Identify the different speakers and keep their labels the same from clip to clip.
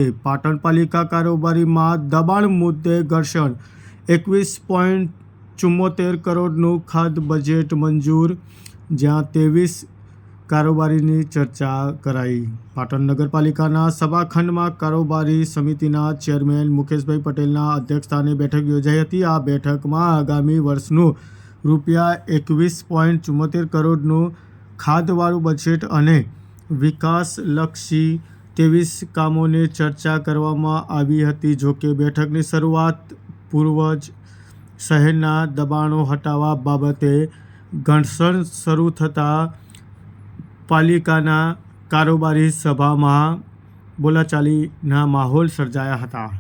Speaker 1: પાટણ પાલિકા કારોબારીમાં દબાણ મુદ્દે ઘર્ષણ 21.74 કરોડનું ખાદ્ય બજેટ મંજૂર, જ્યાં 23 કારોબારીની ચર્ચા કરાઈ। પાટણ નગરપાલિકાના સભાખંડમાં કારોબારી સમિતિના ચેરમેન મુકેશભાઈ પટેલના અધ્યક્ષસ્થાને બેઠક યોજાઈ હતી। આ બેઠકમાં આગામી વર્ષનું ₹21.74 કરોડનું ખાદ્યવાળું બજેટ અને વિકાસલક્ષી 23 કામોની ચર્ચા કરવામાં આવી હતી। જોકે બેઠકની શરૂઆત પૂર્વ જ શહેરના દબાણો હટાવવા બાબતે ઘર્ષણ શરૂ થતાં પાલિકાના કારોબારી સભામાં બોલાચાલીના માહોલ સર્જાયા હતા।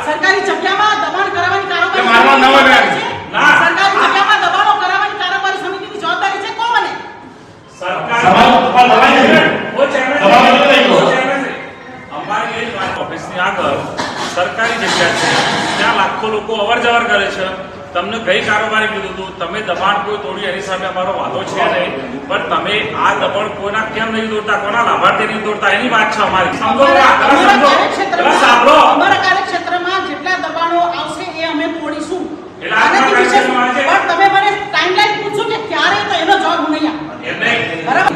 Speaker 2: સરકારી જગ્યામાં દબાણ કરાવવાની કારોબારી સમિતિની જવાબદારી છે કોણ બને?
Speaker 3: ઓફિસની આગળ સરકારી જગ્યા છે, ત્યાં લાખો લોકો અવર જવર કરે છે। તમને ગઈ કારોબારી કીધું હતું તમે દબાણ કોઈ તોડ્યું એની સામે અમારો વાંધો છે નહીં, પણ તમે આ દબાણ કોઈના કેમ નહીં તોડતા, કોના લાભાર્થી નહીં તોડતા એની વાત છે અમારી।
Speaker 2: અમારા કાર્યક્ષેત્રમાં જેટલા દબાણો આવશે એ અમે તોડીશું, પણ તમે મને ટાઈમલાઈન પૂછો કે ક્યારે, તો એનો જવાબ હું નહીં આપું।
Speaker 3: બરાબર।